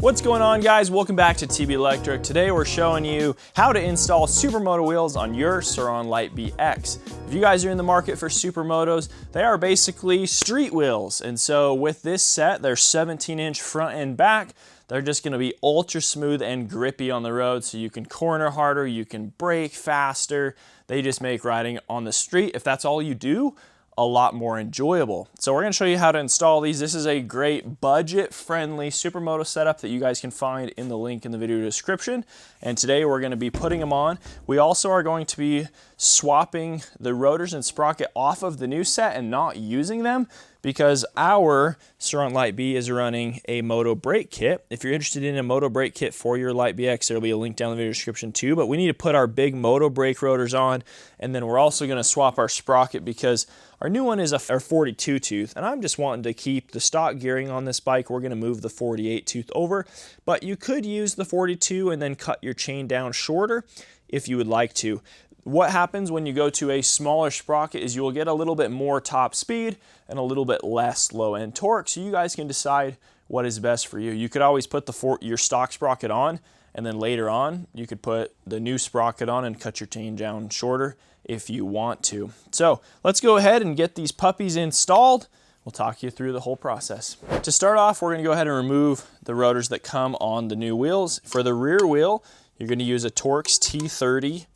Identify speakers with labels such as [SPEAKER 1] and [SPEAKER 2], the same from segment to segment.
[SPEAKER 1] What's going on, guys? Welcome back to TB Electric. Today we're showing you how to install Supermoto wheels on your Surron LBX. If you guys are in the market for Supermotos, they are basically street wheels. And so with this set, they're 17-inch front and back. They're just gonna be ultra smooth and grippy on the road, so you can corner harder, you can brake faster. They just make riding on the street, if that's all you do, a lot more enjoyable. So we're gonna show you how to install these. This is a great budget-friendly Supermoto setup that you guys can find in the link in the video description. And today we're gonna be putting them on. We also are going to be swapping the rotors and sprocket off of the new set and not using them because our Surron Light B is running a Moto brake kit. If you're interested in a Moto brake kit for your Light BX, there'll be a link down in the video description too, but we need to put our big Moto brake rotors on, and then we're also gonna swap our sprocket because our new one is our 42 tooth, and I'm just wanting to keep the stock gearing on this bike. We're gonna move the 48 tooth over, but you could use the 42 and then cut your chain down shorter if you would like to. What happens when you go to a smaller sprocket is you will get a little bit more top speed and a little bit less low end torque, so you guys can decide what is best for you. You could always put your stock sprocket on, and then later on you could put the new sprocket on and cut your chain down shorter if you want to. So let's go ahead and get these puppies installed. We'll talk you through the whole process. To start off, we're gonna go ahead and remove the rotors that come on the new wheels. For the rear wheel, you're gonna use a Torx T30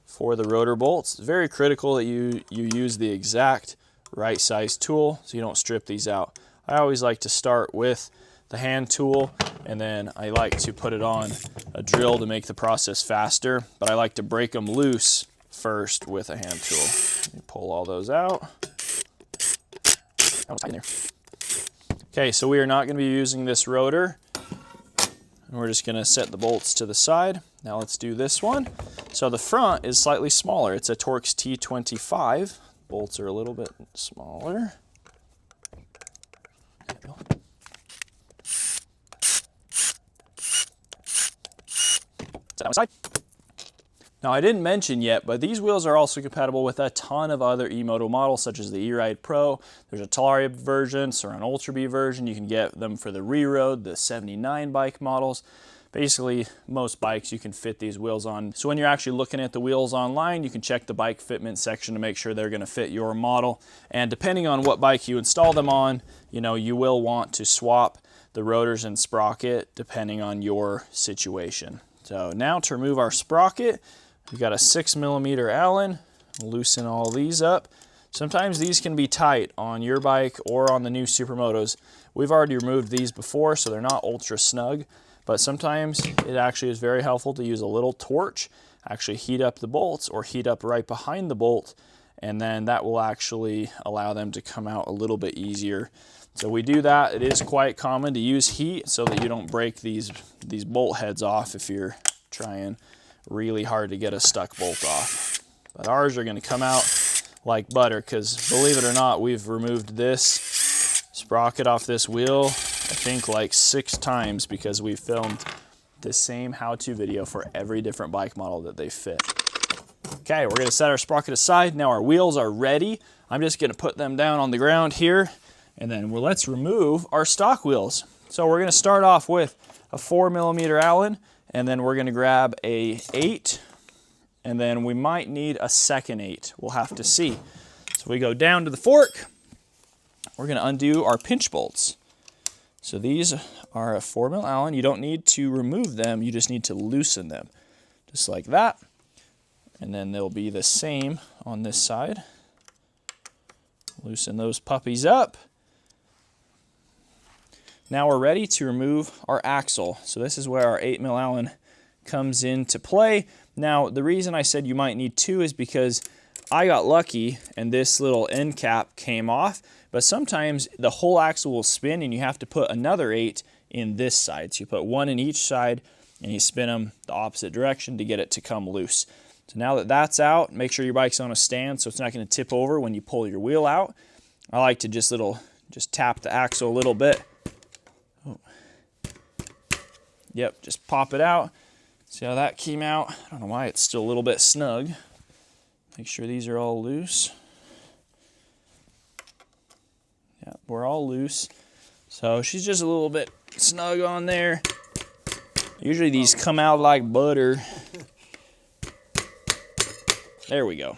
[SPEAKER 1] for the rotor bolts. It's very critical that you use the exact right size tool so you don't strip these out. I always like to start with the hand tool, and then I like to put it on a drill to make the process faster, but I like to break them loose first with a hand tool. You pull all those out. Oh, it's in there. Okay, so we are not going to be using this rotor, and we're just going to set the bolts to the side. Now let's do this one. So the front is slightly smaller. It's a Torx T25. Bolts are a little bit smaller. Set on the side. Now I didn't mention yet, but these wheels are also compatible with a ton of other E-Moto models, such as the E-Ride Pro. There's a Talaria version, Surron Ultra B version. You can get them for the Re-Road, the 79 bike models. Basically, most bikes you can fit these wheels on. So when you're actually looking at the wheels online, you can check the bike fitment section to make sure they're gonna fit your model. And depending on what bike you install them on, you will want to swap the rotors and sprocket depending on your situation. So now to remove our sprocket, we've got a 6mm Allen. Loosen all these up. Sometimes these can be tight on your bike or on the new Supermotos. We've already removed these before, so they're not ultra snug. But sometimes it actually is very helpful to use a little torch, actually heat up the bolts or heat up right behind the bolt, and then that will actually allow them to come out a little bit easier. So we do that. It is quite common to use heat so that you don't break these bolt heads off if you're trying really hard to get a stuck bolt off. But ours are gonna come out like butter because, believe it or not, we've removed this sprocket off this wheel I think like 6 times because we filmed the same how-to video for every different bike model that they fit. Okay, we're gonna set our sprocket aside. Now our wheels are ready. I'm just gonna put them down on the ground here, and then let's remove our stock wheels. So we're gonna start off with a 4mm Allen, and then we're gonna grab a 8, and then we might need a second 8. We'll have to see. So we go down to the fork. We're gonna undo our pinch bolts. So these are a 4mm Allen. You don't need to remove them, you just need to loosen them. Just like that. And then they'll be the same on this side. Loosen those puppies up. Now we're ready to remove our axle. So this is where our 8mm Allen comes into play. Now the reason I said you might need 2 is because I got lucky and this little end cap came off, but sometimes the whole axle will spin and you have to put another 8 in this side. So you put 1 in each side and you spin them the opposite direction to get it to come loose. So now that that's out, make sure your bike's on a stand so it's not going to tip over when you pull your wheel out. I like to just tap the axle a little bit. Oh. Yep, just pop it out. See how that came out? I don't know why it's still a little bit snug. Make sure these are all loose. Yeah, we're all loose. So she's just a little bit snug on there. Usually these come out like butter. There we go.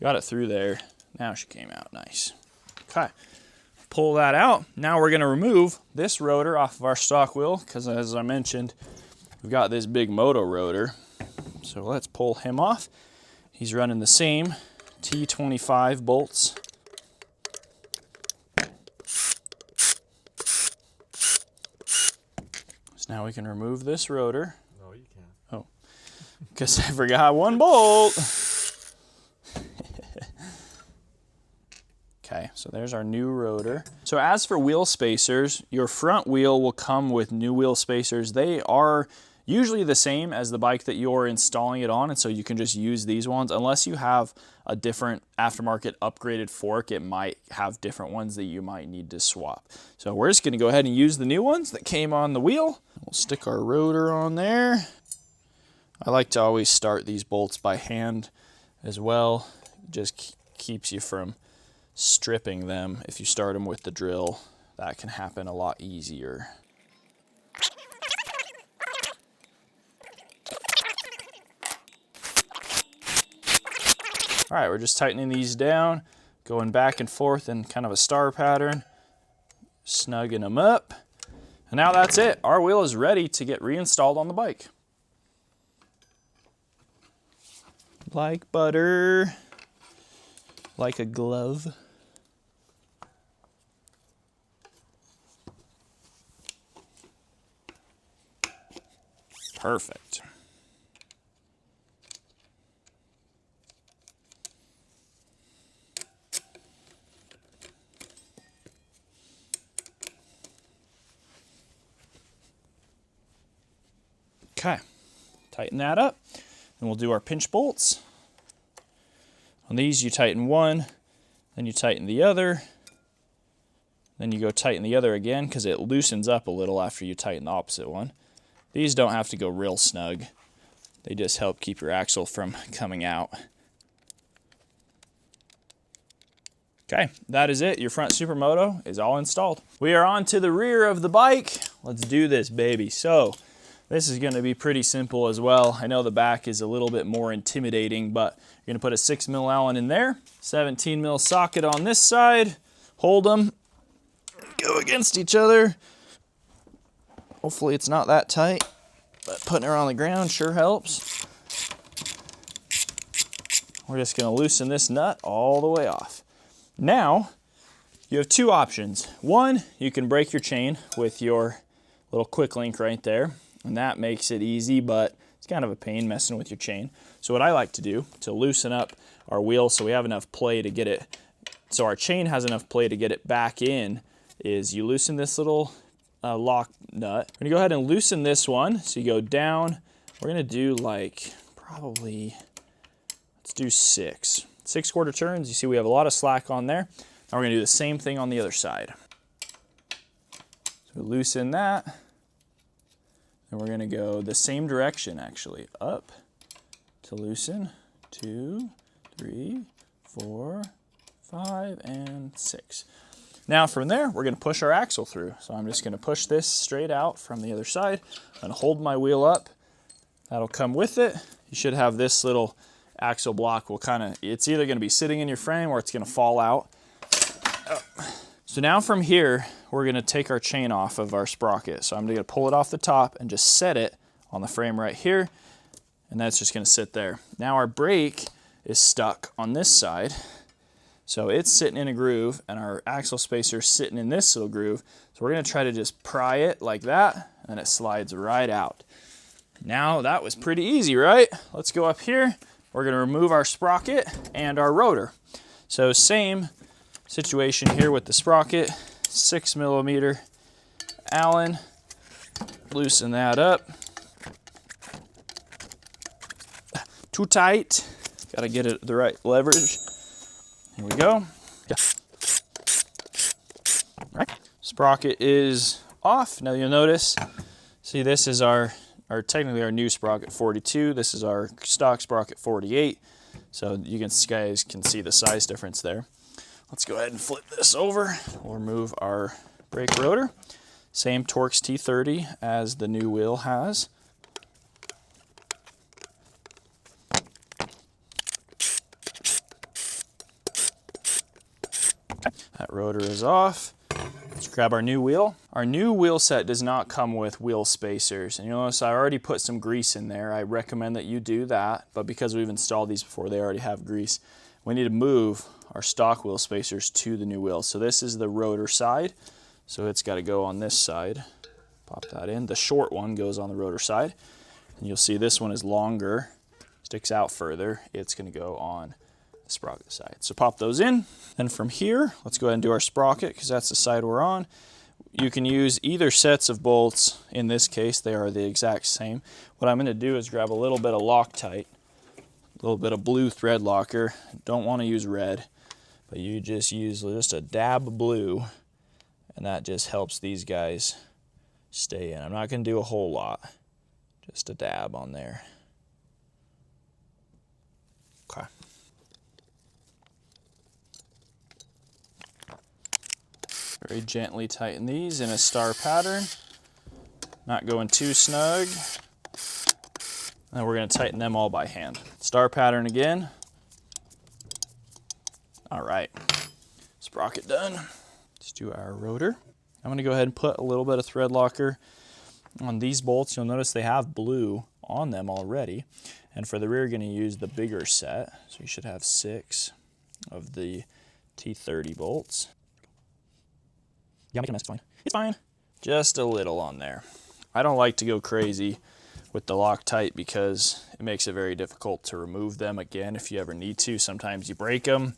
[SPEAKER 1] Got it through there. Now she came out nice. Okay, pull that out. Now we're gonna remove this rotor off of our stock wheel because as I mentioned, we've got this big Moto rotor. So let's pull him off. He's running the same T25 bolts. So now we can remove this rotor.
[SPEAKER 2] No, you can't.
[SPEAKER 1] Oh, because I forgot one bolt. Okay, so there's our new rotor. So as for wheel spacers, your front wheel will come with new wheel spacers. They are usually the same as the bike that you're installing it on, and so you can just use these ones. Unless you have a different aftermarket upgraded fork, it might have different ones that you might need to swap. So we're just gonna go ahead and use the new ones that came on the wheel. We'll stick our rotor on there. I like to always start these bolts by hand as well. It just keeps you from stripping them. If you start them with the drill, that can happen a lot easier. All right, we're just tightening these down, going back and forth in kind of a star pattern, snugging them up. And now that's it. Our wheel is ready to get reinstalled on the bike. Like butter, like a glove. Perfect. Okay, tighten that up, and we'll do our pinch bolts. On these, you tighten one, then you tighten the other, then you go tighten the other again because it loosens up a little after you tighten the opposite one. These don't have to go real snug. They just help keep your axle from coming out. Okay, that is it. Your front Supermoto is all installed. We are on to the rear of the bike. Let's do this, baby. So, this is gonna be pretty simple as well. I know the back is a little bit more intimidating, but you're gonna put a 6mm Allen in there, 17mm socket on this side, hold them, go against each other. Hopefully it's not that tight, but putting her on the ground sure helps. We're just gonna loosen this nut all the way off. Now, you have two options. One, you can break your chain with your little quick link right there, and that makes it easy, but it's kind of a pain messing with your chain. So what I like to do to loosen up our wheel so we have enough play to get it, so our chain has enough play to get it back in, is you loosen this little lock nut. We're gonna go ahead and loosen this one. So you go down, we're gonna do like probably, let's do 6 quarter turns. You see we have a lot of slack on there. Now we're gonna do the same thing on the other side. So loosen that, and we're gonna go the same direction actually, up to loosen, 2, 3, 4, 5, and 6. Now from there, we're gonna push our axle through. So I'm just gonna push this straight out from the other side and hold my wheel up. That'll come with it. You should have this little axle block will it's either gonna be sitting in your frame or it's gonna fall out. So now from here, we're gonna take our chain off of our sprocket. So I'm gonna pull it off the top and just set it on the frame right here. And that's just gonna sit there. Now our brake is stuck on this side. So it's sitting in a groove and our axle spacer is sitting in this little groove. So we're gonna try to just pry it like that and it slides right out. Now that was pretty easy, right? Let's go up here. We're gonna remove our sprocket and our rotor. So same situation here with the sprocket, 6mm Allen, loosen that up. Too tight, gotta get it the right leverage. Here we go. Right. Sprocket is off. Now you'll notice, see this is technically our new sprocket 42. This is our stock sprocket 48. So you guys can see the size difference there. Let's go ahead and flip this over. We'll remove our brake rotor. Same Torx T30 as the new wheel has. That rotor is off. Let's grab our new wheel. Our new wheel set does not come with wheel spacers. And you'll notice I already put some grease in there. I recommend that you do that, but because we've installed these before, they already have grease. We need to move our stock wheel spacers to the new wheel. So this is the rotor side. So it's got to go on this side. Pop that in. The short one goes on the rotor side. And you'll see this one is longer, sticks out further. It's going to go on the sprocket side. So pop those in. Then from here, let's go ahead and do our sprocket because that's the side we're on. You can use either sets of bolts. In this case, they are the exact same. What I'm going to do is grab a little bit of Loctite, a little bit of blue thread locker. Don't want to use red, but you just use just a dab of blue, and that just helps these guys stay in. I'm not going to do a whole lot, just a dab on there. Okay. Very gently tighten these in a star pattern, not going too snug. And we're going to tighten them all by hand. Star pattern again. All right, sprocket done. Let's do our rotor. I'm going to go ahead and put a little bit of thread locker on these bolts. You'll notice they have blue on them already. And for the rear, you're going to use the bigger set. So you should have 6 of the T30 bolts. Yeah, make a mess, it's fine. It's fine. Just a little on there. I don't like to go crazy with the Loctite because it makes it very difficult to remove them again if you ever need to. Sometimes you break them,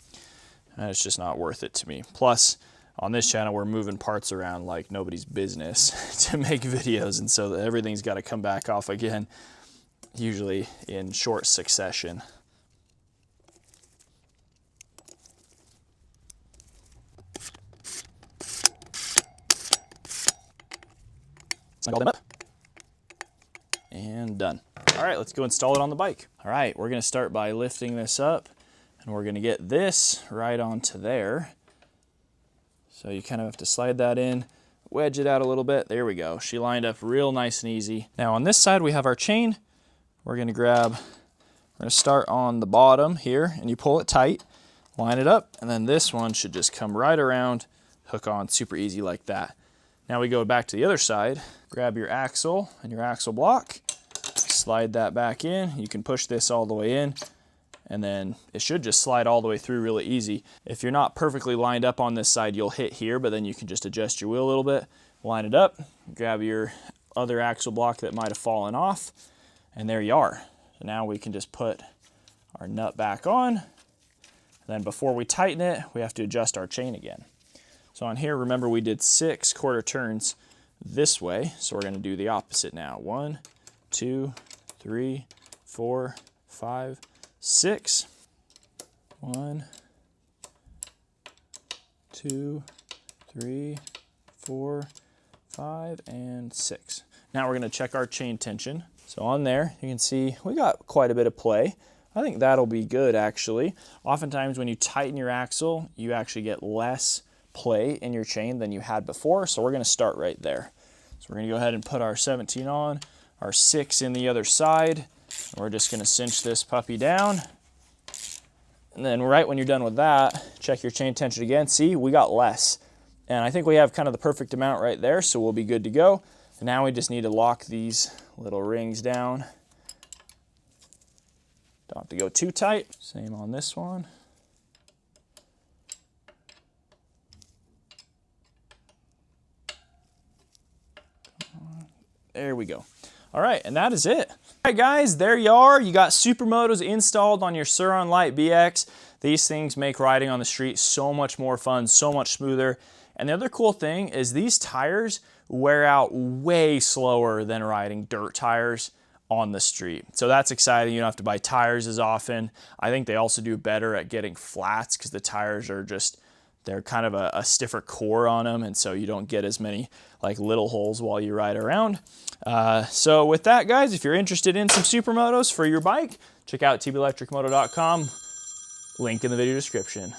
[SPEAKER 1] and it's just not worth it to me. Plus, on this channel, we're moving parts around like nobody's business to make videos, and so everything's got to come back off again, usually in short succession. Snug all them up. And done. All right, let's go install it on the bike. All right, we're gonna start by lifting this up, and we're gonna get this right onto there. So you kind of have to slide that in, wedge it out a little bit. There we go. She lined up real nice and easy. Now on this side, we have our chain. We're gonna start on the bottom here, and you pull it tight, line it up, and then this one should just come right around, hook on super easy like that. Now we go back to the other side, grab your axle and your axle block, slide that back in. You can push this all the way in, and then it should just slide all the way through really easy. If you're not perfectly lined up on this side, you'll hit here, but then you can just adjust your wheel a little bit, line it up, grab your other axle block that might have fallen off, and there you are. So now we can just put our nut back on, and then before we tighten it, we have to adjust our chain again. So on here, remember we did 6 quarter turns this way, so we're going to do the opposite now. 1, 2, 3, 4, 5, 6. 1, 2, 3, 4, 5, and 6. Now we're going to check our chain tension. So on there, you can see we got quite a bit of play. I think that'll be good actually. Oftentimes when you tighten your axle, you actually get less play in your chain than you had before, so we're going to start right there. So we're going to go ahead and put our 17 on, our 6 in the other side, and we're just going to cinch this puppy down. And then right when you're done with that, check your chain tension again. See, we got less. And I think we have kind of the perfect amount right there, so we'll be good to go. And now we just need to lock these little rings down. Don't have to go too tight. Same on this one. There we go. All right, and that is it. All right, guys, there you are. You got Supermotos installed on your Surron LBX. These things make riding on the street so much more fun, so much smoother. And the other cool thing is these tires wear out way slower than riding dirt tires on the street. So that's exciting. You don't have to buy tires as often. I think they also do better at getting flats because the tires are just, they're kind of a stiffer core on them, and so you don't get as many like little holes while you ride around. So with that, guys, if you're interested in some Supermotos for your bike, check out tbelectricmoto.com. Link in the video description.